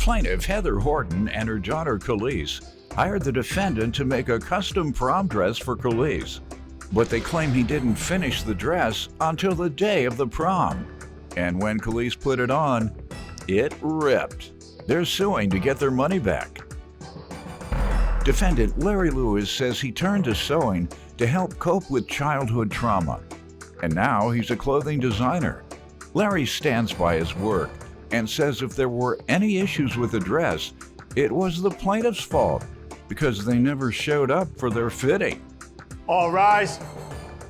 Plaintiff Heather Horton and her daughter Khalees hired the defendant to make a custom prom dress for Khalees, but they claim he didn't finish the dress until the day of the prom. And when Khalees put it on, it ripped. They're suing to get their money back. Defendant Larry Lewis says he turned to sewing to help cope with childhood trauma, and now he's a clothing designer. Larry stands by his work and says if there were any issues with the dress, it was the plaintiff's fault because they never showed up for their fitting. All rise.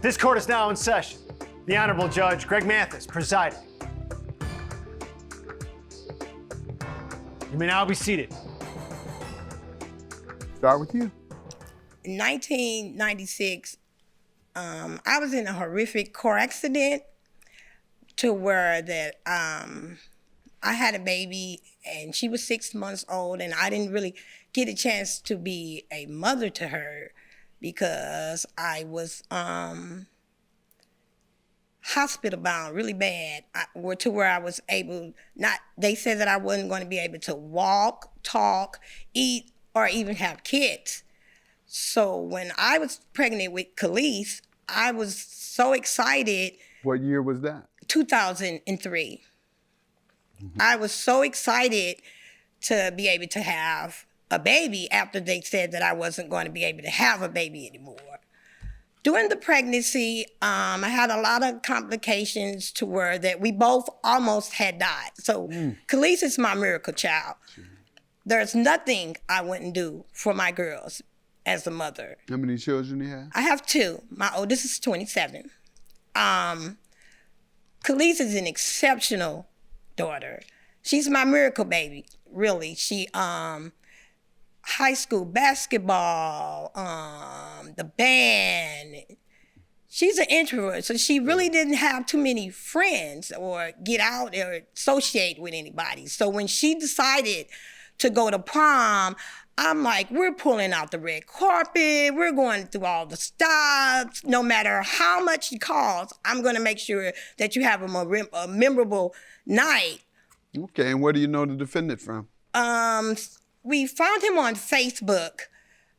This court is now in session. The Honorable Judge Greg Mathis presiding. You may now be seated. Start with you. In 1996, I was in a horrific car accident to where that I had a baby and she was 6 months old, and I didn't really get a chance to be a mother to her because I was hospital bound really bad, to where I was they said that I wasn't going to be able to walk, talk, eat, or even have kids. So when I was pregnant with Khalees, I was so excited. What year was that? 2003. Mm-hmm. I was so excited to be able to have a baby after they said that I wasn't going to be able to have a baby anymore. During the pregnancy, I had a lot of complications to where that we both almost had died. So Khalees is my miracle child. Sure. There's nothing I wouldn't do for my girls as a mother. How many children do you have? I have two. My oldest is 27. Khalees is an exceptional daughter. She's my miracle baby, really. She, high school basketball, the band. She's an introvert, so she really didn't have too many friends or get out or associate with anybody. So when she decided to go to prom, I'm like, we're pulling out the red carpet, we're going through all the stops. No matter how much it costs, I'm gonna make sure that you have a memorable night. Okay, and where do you know the defendant from? We found him on Facebook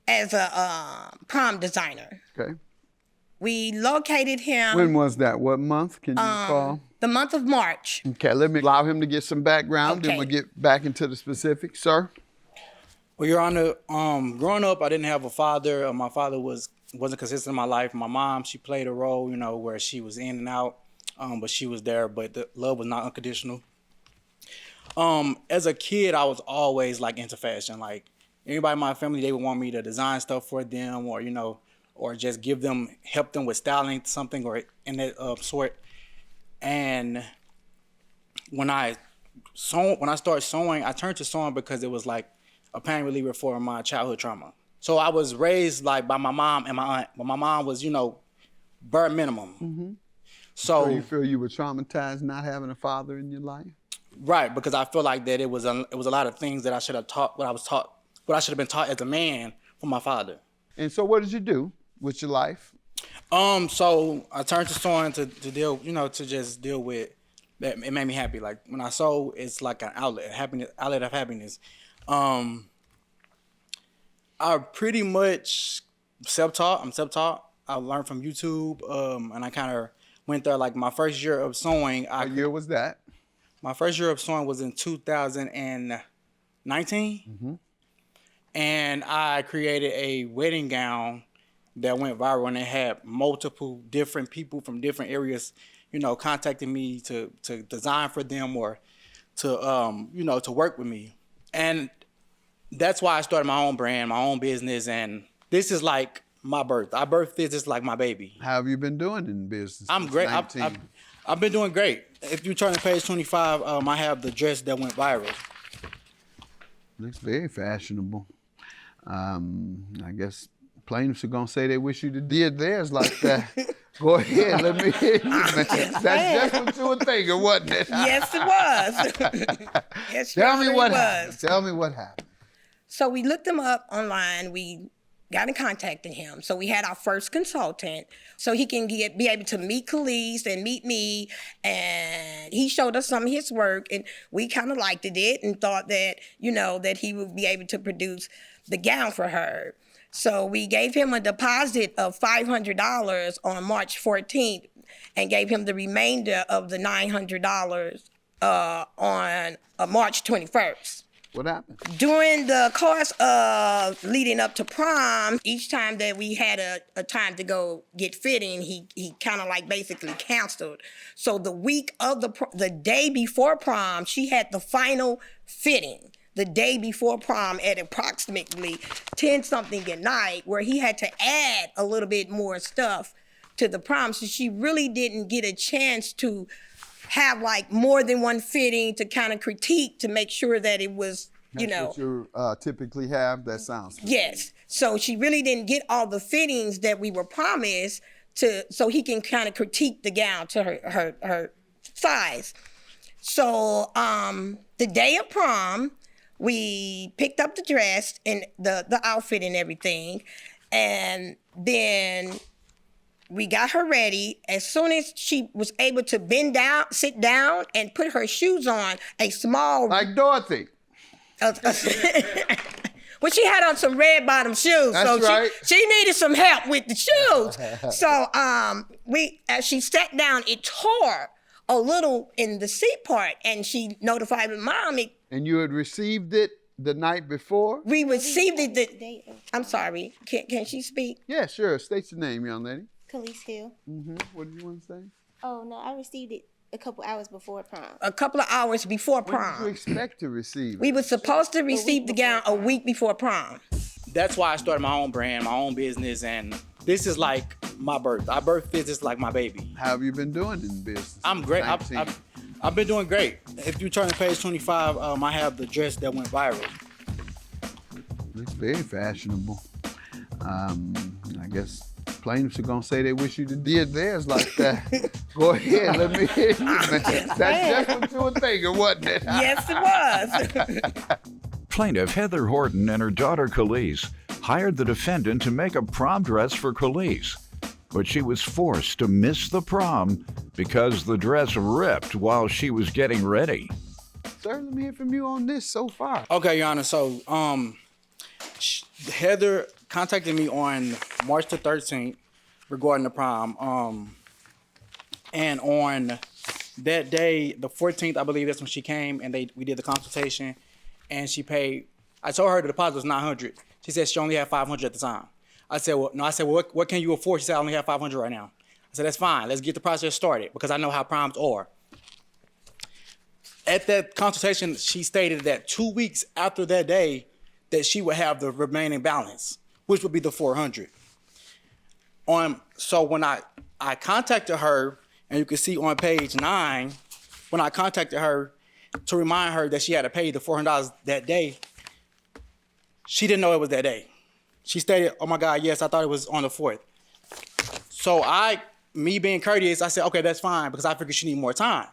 as a prom designer. Okay. We located him. When was that? What month? Can you recall? The month of March. Okay, let me allow him to get some background, Okay. then we'll get back into the specifics. Sir? Well, Your Honor, growing up, I didn't have a father. My father wasn't consistent in my life. My mom, she played a role, where she was in and out, but she was there, but the love was not unconditional. As a kid, I was always into fashion. Like anybody in my family, they would want me to design stuff for them, or or just help them with styling something or in that sort. And when I started sewing, I turned to sewing because it was like a pain reliever for my childhood trauma. So I was raised by my mom and my aunt, but my mom was bare minimum. Mm-hmm. So you feel you were traumatized not having a father in your life? Right, because I feel like that it was a lot of things that I should have taught, what I should have been taught as a man from my father. And so what did you do with your life? So I turned to sewing to deal, to just deal with that. It made me happy. Like when I sew, it's like an outlet of happiness. I pretty much self-taught. I'm self-taught. I learned from YouTube, and I kind of went there. Like my first year of sewing. What year was that? My first year of sewing was in 2019. Mm-hmm. And I created a wedding gown that went viral, and it had multiple different people from different areas, contacting me to design for them or to, to work with me. And that's why I started my own brand, my own business. And this is like my birth. I birthed this is like my baby. How have you been doing in business? I'm great. I've been doing great. If you turn to page 25, I have the dress that went viral. Looks very fashionable. I guess plaintiffs are gonna say they wish you did theirs like that. Go ahead, let me hear you, man. That's just what you were thinking, wasn't it? Yes, it was. Yes, Tell me what was. happened. Tell me what happened. So we looked them up online. We got in contact with him. So we had our first consultant so he can be able to meet Khalees and meet me. And he showed us some of his work and we kind of liked it and thought that, that he would be able to produce the gown for her. So we gave him a deposit of $500 on March 14th and gave him the remainder of the $900 on March 21st. What happened? During the course of leading up to prom, each time that we had a time to go get fitting, he kind of like basically canceled. So the week of the day before prom, she had the final fitting. The day before prom at approximately 10-something at night, where he had to add a little bit more stuff to the prom. So she really didn't get a chance to have like more than one fitting to kind of critique to make sure that it was, That's what you typically have? That sounds good. Yes. So she really didn't get all the fittings that we were promised so he can kind of critique the gown to her size. So the day of prom, we picked up the dress and the outfit and everything, and then we got her ready. As soon as she was able to sit down, and put her shoes on, a small... Like Dorothy. Well, she had on some red bottom shoes. That's so right. She needed some help with the shoes. So as she sat down, it tore a little in the seat part, and she notified my mom. And you had received it the night before? We received it. I'm sorry. Can she speak? Yeah, sure. State your name, young lady. Khalees Hill. What did you want to say? Oh, no, I received it a couple hours before prom. A couple of hours before prom. When did you expect to receive it? We were supposed to receive the gown a week before prom. That's why I started my own brand, my own business, and this is like my birth. I birthed this is like my baby. How have you been doing in business? I'm great. I've been doing great. If you turn to page 25, I have the dress that went viral. Looks very fashionable. I guess plaintiffs are gonna say they wish you did theirs like that. Go ahead, let me hear you, man. That's just what you were thinking, wasn't it? Yes, it was. Plaintiff Heather Horton and her daughter Khalees hired the defendant to make a prom dress for Khalees, but she was forced to miss the prom because the dress ripped while she was getting ready. Sir, let me hear from you on this so far. Okay, Your Honor. So, Heather contacted me on March the 13th regarding the prom. And on that day, the 14th, I believe that's when she came and we did the consultation, and she paid. I told her the deposit was $900. She said she only had $500 at the time. I said, well, no. I said, well, what can you afford? She said, I only have $500 right now. I said, that's fine. Let's get the process started because I know how proms are. At that consultation, she stated that 2 weeks after that day, that she would have the remaining balance, which would be the $400. So when I contacted her, and you can see on page 9, when I contacted her to remind her that she had to pay the $400 that day, she didn't know it was that day. She stated, oh my God, yes, I thought it was on the 4th. So me being courteous, I said, okay, that's fine, because I figured she needed more time.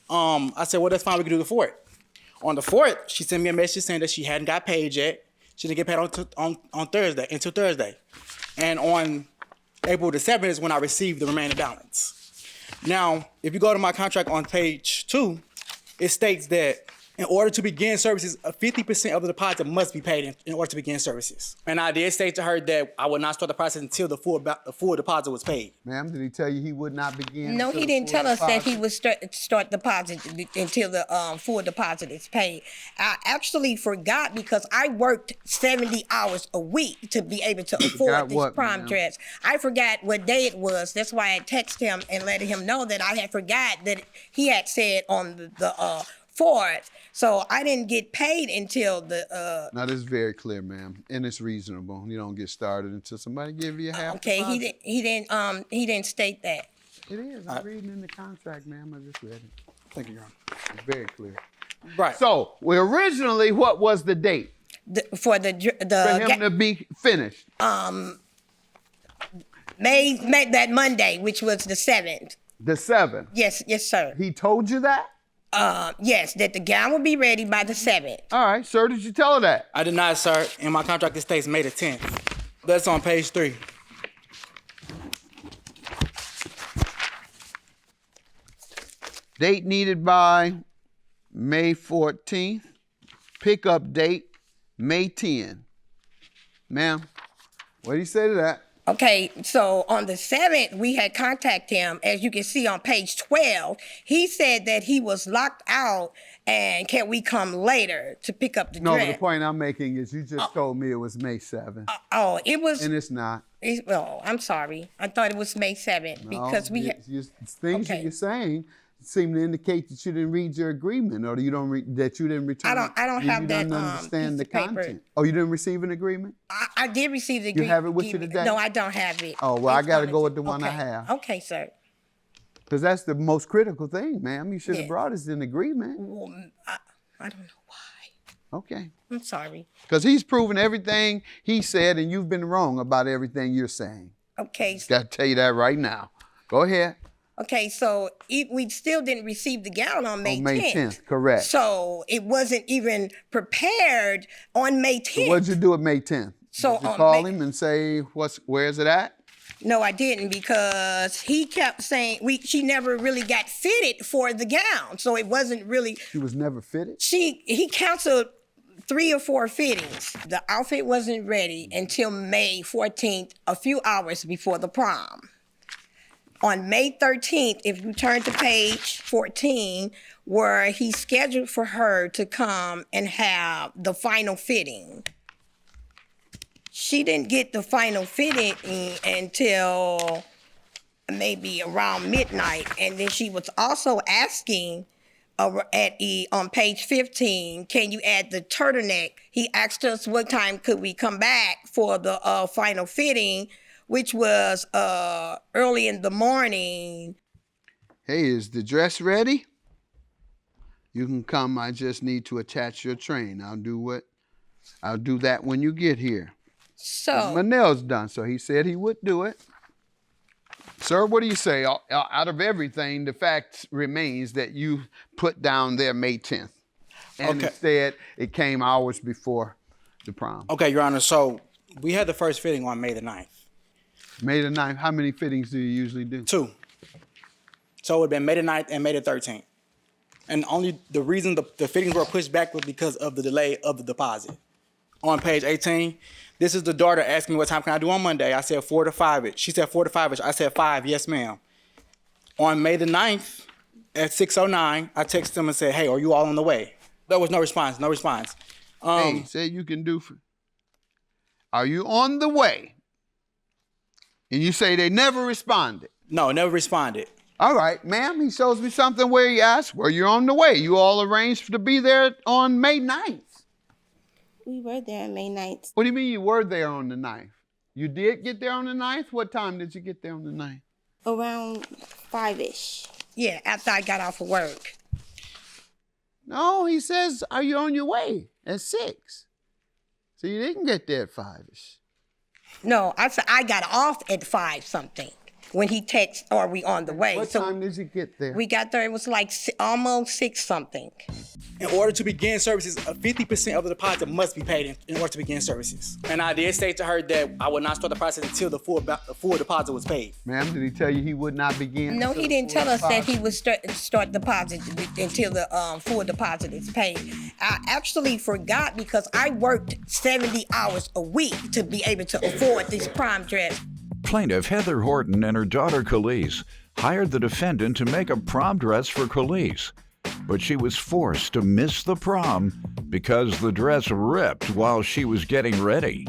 I said, well, that's fine, we can do the 4th. On the 4th, she sent me a message saying that she hadn't got paid yet. She didn't get paid on Thursday, until Thursday. And on April the 7th is when I received the remaining balance. Now, if you go to my contract on page 2, it states that in order to begin services, 50% of the deposit must be paid in order to begin services. And I did state to her that I would not start the process until the full deposit was paid. Ma'am, did he tell you he would not begin? No, he didn't tell us that he would start deposit until the full deposit is paid. I actually forgot because I worked 70 hours a week to be able to afford this prom dress. I forgot what day it was. That's why I texted him and let him know that I had forgot that he had said on the 4th. So I didn't get paid until the. Now this is very clear, ma'am, and it's reasonable. You don't get started until somebody give you a half. Okay, deposit. he didn't state that. It is. I'm reading in the contract, ma'am. I just read it. Thank you, Your Honor. It's very clear. Right. So, originally, what was the date For him to be finished? May that Monday, which was the 7th. The 7th. Yes, sir. He told you that? Yes, that the gown will be ready by the 7th. All right, sir. Did you tell her that? I did not, sir. In my contract, it states May the 10th. That's on page 3. Date needed by May 14th. Pickup date, May 10. Ma'am, what do you say to that? Okay, so on the 7th, we had contacted him. As you can see on page 12, he said that he was locked out and can we come later to pick up the No, dress? the point I'm making is you just told me it was May 7th. It was. And it's not. Oh, I'm sorry. I thought it was May 7th because we had. Things that you're saying seem to indicate that you didn't read your agreement or that you didn't return. I don't have that. You don't understand the piece of paper. content. Oh, you didn't receive an agreement? I did receive the agreement. You have it with you today? No, I don't have it. Oh, well, I got to go with the one I Okay. have. Okay, sir. Because that's the most critical thing, ma'am. You should have Yeah. brought us an agreement. Well, I don't know why. Okay. I'm sorry. Because he's proven everything he said, and you've been wrong about everything you're saying. Okay. Got to tell you that right now. Go ahead. Okay, so we still didn't receive the gown on May 10th. On May 10th, correct. So it wasn't even prepared on May 10th. So what'd you do at May 10th? So Did you on call May- him and say, where's it at? No, I didn't because he kept saying she never really got fitted for the gown. So it wasn't really. She was never fitted? He canceled 3 or 4 fittings. The outfit wasn't ready until May 14th, a few hours before the prom. On May 13th, if you turn to page 14, where he scheduled for her to come and have the final fitting. She didn't get the final fitting until maybe around midnight. And then she was also asking on page 15, can you add the turtleneck? He asked us what time could we come back for the final fitting, which was early in the morning. Hey, is the dress ready? You can come. I just need to attach your train. I'll do that when you get here. So My nail's done, so he said he would do it. Sir, what do you say? Out of everything, the fact remains that you put down there May 10th. And instead, it came hours before the prom. Okay, Your Honor, so we had the first fitting on May the 9th. May the 9th, how many fittings do you usually do? 2. So it would have been May the 9th and May the 13th. And only the reason the fittings were pushed back was because of the delay of the deposit. On page 18, this is the daughter asking me what time can I do on Monday. I said 4 to 5. She said 4 to 5. I said 5, yes, ma'am. On May the 9th at 6:09, I texted them and said, hey, are you all on the way? There was no response, Hey, say you can do are you on the way? And you say they never responded. No, never responded. All right, ma'am, he shows me something where he asked, well, you're on the way. You all arranged to be there on May 9th. We were there on May 9th. What do you mean you were there on the 9th? You did get there on the 9th? What time did you get there on the 9th? Around 5-ish. yeah, after I got off of work. No, he says, are you on your way at 6? So you didn't get there at 5-ish. No, I said I got off at 5 something when he texted, are we on the way? What time did you get there? We got there, it was like almost 6 something. In order to begin services, 50% of the deposit must be paid in order to begin services. And I did say to her that I would not start the process until the full deposit was paid. Ma'am, did he tell you he would not begin? No, until he the didn't full tell us that deposit? he would start deposit until the full deposit is paid. I actually forgot because I worked 70 hours a week to be able to afford this prom dress. Plaintiff Heather Horton and her daughter Khalees hired the defendant to make a prom dress for Khalees, but she was forced to miss the prom because the dress ripped while she was getting ready.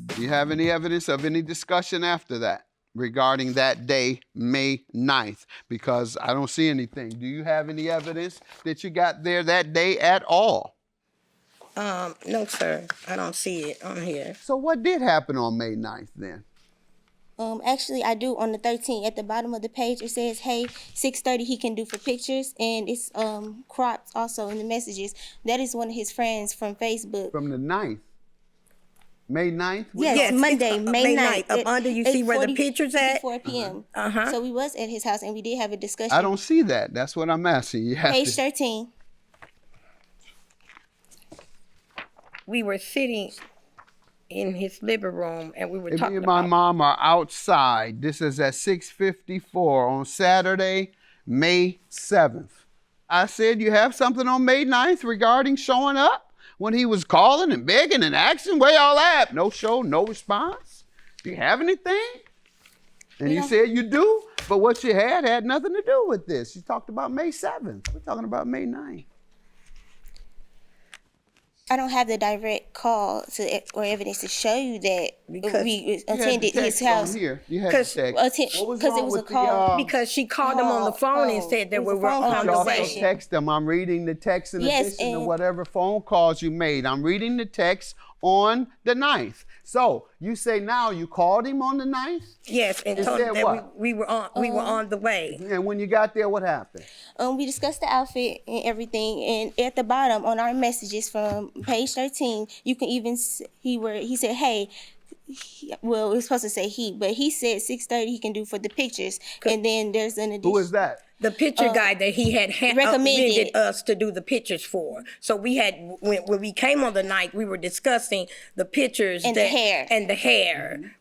Do you have any evidence of any discussion after that regarding that day, May 9th? Because I don't see anything. Do you have any evidence that you got there that day at all? No, sir, I don't see it on here. So what did happen on May 9th then? Actually, I do on the 13th. At the bottom of the page, it says, hey, 6:30 he can do for pictures. And it's cropped also in the messages. That is one of his friends from Facebook. From the 9th? May 9th? Yes, Monday, it's, May 9th. Up under, you see where the picture's at? 4 p.m. Uh-huh. So we was at his house and we did have a discussion. I don't see that. That's what I'm asking. You have Page to. 13. We were sitting. in his living room, and we were And me talking and my about. mom are outside. This is at 6:54 on Saturday, May 7th. I said, you have something on May 9th regarding showing up? When he was calling and begging and asking, where y'all at? No show, no response. Do you have anything? And you said you do, but what you had nothing to do with this. You talked about May 7th. We're talking about May 9th. I don't have the direct call or evidence to show you that Because we You had the attended his text house. on here. You had the Because text. What was because it wrong was a with the, call. Because she called him on the phone and said that It we was a were phone on You the also way. conversation. text them. I'm reading the text in Yes, addition to and- whatever phone calls you made. I'm reading the text on the 9th. So you say now you called him on the 9th? Yes, and It told him said that what? we were on the way. And when you got there, what happened? We discussed the outfit and everything, and at the bottom on our messages from page 13, you can even he said, "Hey." Well, it was supposed to say he, but he said 6:30 he can do for the pictures, and then there's an addition. Who is that? The picture guy that he had recommended recommended us to do the pictures for. So we had when we came on the night, we were discussing the pictures And the hair.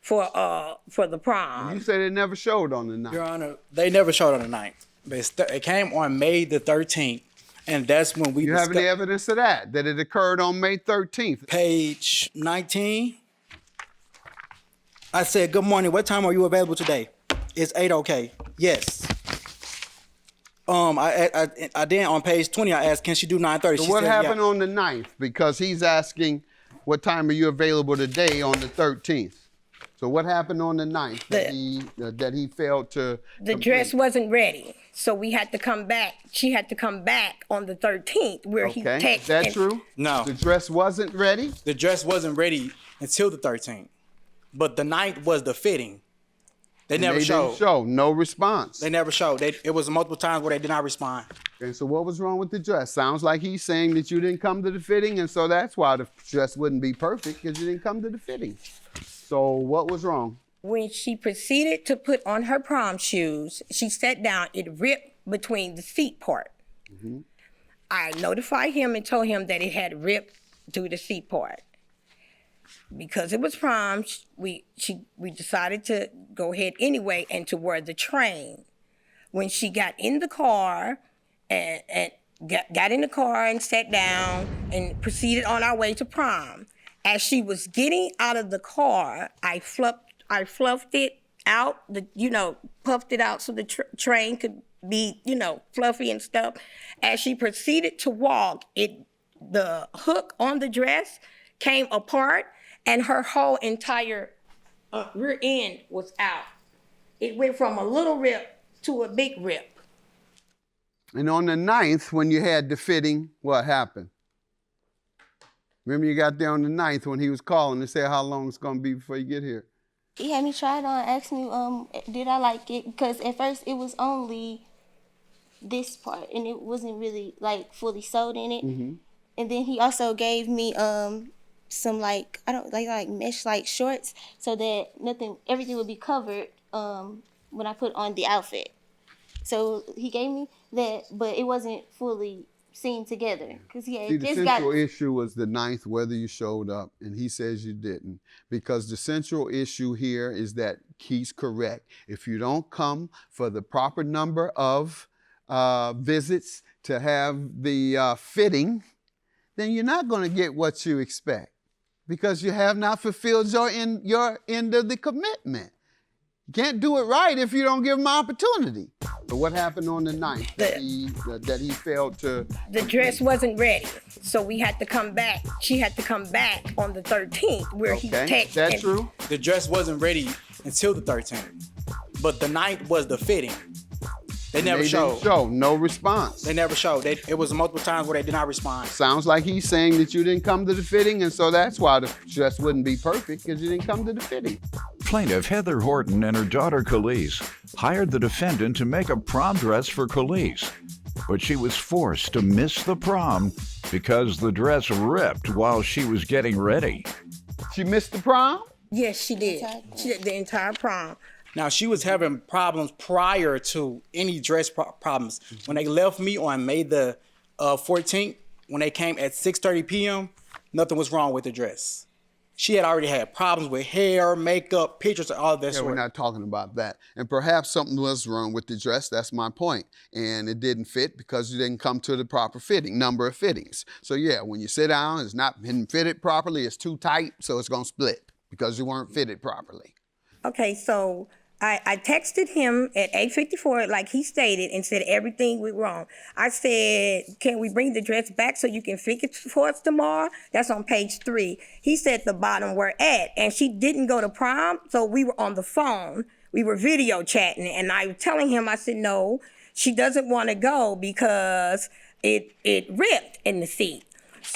for the prom. You said it never showed on the 9th. Your Honor, they never showed on the 9th. But it came on May the 13th, and that's when we You have any evidence of that it occurred on May 13th? Page 19. I said, good morning. What time are you available today? It's 8 okay. Yes. I then on page 20, I asked, can she do 9:30? So She what said, happened yeah. on the 9th? Because he's asking, what time are you available today on the 13th? So what happened on the 9th that he failed to The complete? dress wasn't ready, so we had to come back. She had to come back on the 13th, where he Okay, texted. is that true? No. The dress wasn't ready? The dress wasn't ready until the 13th. But the 9th was the fitting. They never They showed. didn't show, no response. They never showed. It was multiple times where they did not respond. And so what was wrong with the dress? Sounds like he's saying that you didn't come to the fitting, and so that's why the dress wouldn't be perfect, because you didn't come to the fitting. So what was wrong? When she proceeded to put on her prom shoes, she sat down. It ripped between the seat part. Mm-hmm. I notified him and told him that it had ripped through the seat part. Because it was prom, we decided to go ahead anyway and to wear the train. When she got in the car and got in the car and sat down and proceeded on our way to prom. As she was getting out of the car, I fluffed it out, puffed it out so the train could be, fluffy and stuff. As she proceeded to walk, the hook on the dress came apart and her whole entire rear end was out. It went from a little rip to a big rip. And on the 9th, when you had the fitting, what happened? Remember you got there on the 9th when he was calling to say how long it's going to be before you get here? He had me try it on, asked me, did I like it? Because at first it was only this part, and it wasn't really like fully sewed in it. Mm-hmm. And then he also gave me some like mesh like shorts, so that everything would be covered when I put on the outfit. So he gave me that, but it wasn't fully seamed together because he had See, the just central got. issue was the 9th, whether you showed up, and he says you didn't. Because the central issue here is that he's correct. If you don't come for the proper number of visits to have the fitting, then you're not going to get what you expect because you have not fulfilled your end of the commitment. You can't do it right if you don't give him opportunity. So what happened on the 9th that he failed to? The dress wasn't ready, so we had to come back. She had to come back on the 13th, where he Okay, texted. that's true. The dress wasn't ready until the 13th. But the 9th was the fitting. They never They showed. didn't show, no response. They never showed. It was multiple times where they did not respond. Sounds like he's saying that you didn't come to the fitting, and so that's why the dress wouldn't be perfect, because you didn't come to the fitting. Plaintiff Heather Horton and her daughter Khalees hired the defendant to make a prom dress for Khalees, but she was forced to miss the prom because the dress ripped while she was getting ready. She missed the prom? Yes, she did. She did the entire prom. Now, she was having problems prior to any dress problems. When they left me on May the 14th, when they came at 6:30 p.m., nothing was wrong with the dress. she had already had problems with hair, makeup, pictures, all of that Yeah, we're sort. not talking about that. And perhaps something was wrong with the dress. That's my point. And it didn't fit because you didn't come to the proper fitting, number of fittings. So yeah, when you sit down, it's not been fitted properly. It's too tight, so it's gonna split because you weren't fitted properly. Okay, so I texted him at 8:54, like he stated, and said everything went wrong. I said, can we bring the dress back so you can fix it for us tomorrow? That's on page 3. He said the bottom where at, and she didn't go to prom, so we were on the phone. We were video chatting, and I was telling him, I said, no, she doesn't want to go because it ripped in the seat.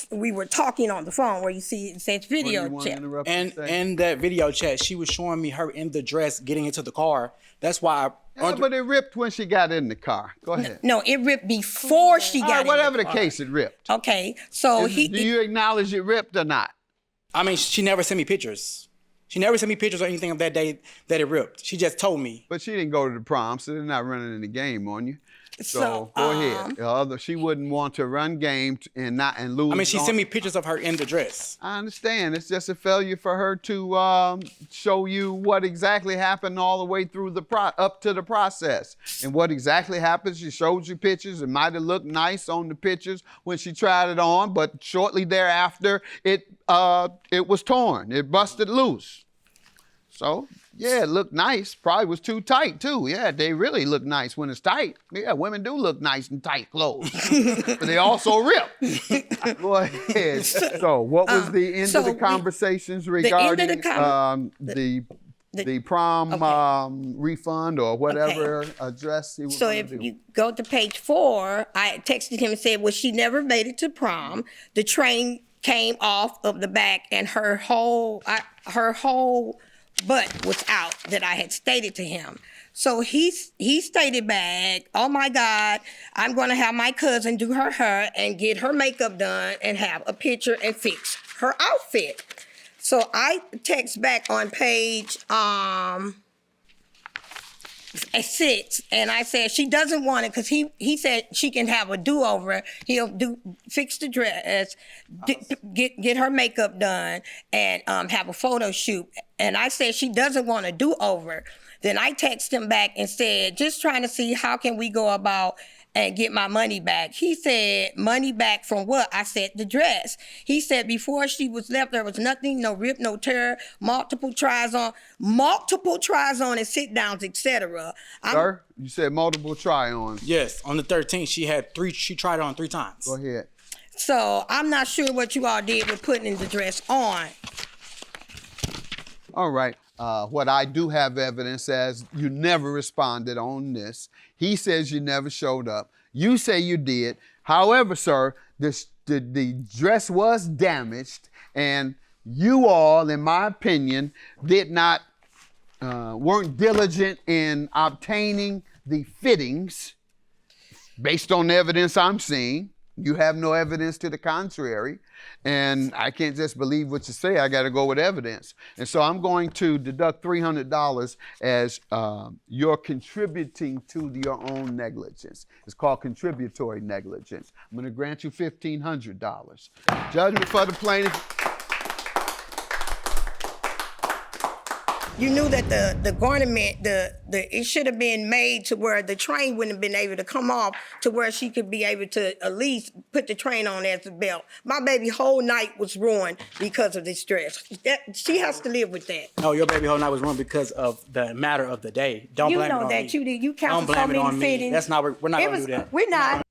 We were talking on the phone where you see it says video chat. And in that video chat, she was showing me her in the dress getting into the car. That's why But it ripped when she got in the car. Go ahead. No, it ripped before she got in whatever the the car. case, it ripped. Okay, so Do you acknowledge it ripped or not? I mean, she never sent me pictures. She never sent me pictures or anything of that day that it ripped. She just told me. But she didn't go to the prom, so they're not running any game on you. So go ahead. She wouldn't want to run game and lose. I mean, she sent me pictures of her in the dress. I understand. It's just a failure for her to show you what exactly happened all the way through up to the process. And what exactly happened, she showed you pictures. It might have looked nice on the pictures when she tried it on, but shortly thereafter, it was torn. It busted loose. So, yeah, it looked nice. Probably was too tight, too. Yeah, they really look nice when it's tight. Yeah, women do look nice in tight clothes. But they also rip. Go ahead. So, what was the end of the conversations regarding the prom refund or whatever address he was So going if to do? you go to page 4, I texted him and said, well, she never made it to prom. The train came off of the back and her whole butt was out that I had stated to him. So he stated back, oh my God, I'm gonna have my cousin do her hair and get her makeup done and have a picture and fix her outfit. So I text back on page 6, and I said she doesn't want it because he said she can have a do-over. He'll fix the dress, get her makeup done, and have a photo shoot. And I said she doesn't want a do-over. Then I texted him back and said, just trying to see how can we go about and get my money back. He said, money back from what? I said, the dress. He said, before she was left, there was nothing, no rip, no tear, multiple tries on and sit downs, etc. Sir, you said multiple try-ons. Yes, on the 13th, she tried it on 3 times. Go ahead. So I'm not sure what you all did with putting the dress on. All right. What I do have evidence as you never responded on this. He says you never showed up. You say you did. However, sir, the dress was damaged, and you all, in my opinion, weren't diligent in obtaining the fittings based on the evidence I'm seeing. You have no evidence to the contrary. And I can't just believe what you say. I got to go with evidence. And so I'm going to deduct $300 as you're contributing to your own negligence. It's called contributory negligence. I'm going to grant you $1,500. Judgment for the plaintiff. You knew that the garment, it should have been made to where the train wouldn't have been able to come off to where she could be able to at least put the train on as a belt. My baby whole night was ruined because of this dress. She has to live with that. No, your baby whole night was ruined because of the matter of the day. Don't blame it on me. You know that you Don't counted so blame it on many me. fittings. That's not. We're not gonna do that. We're not.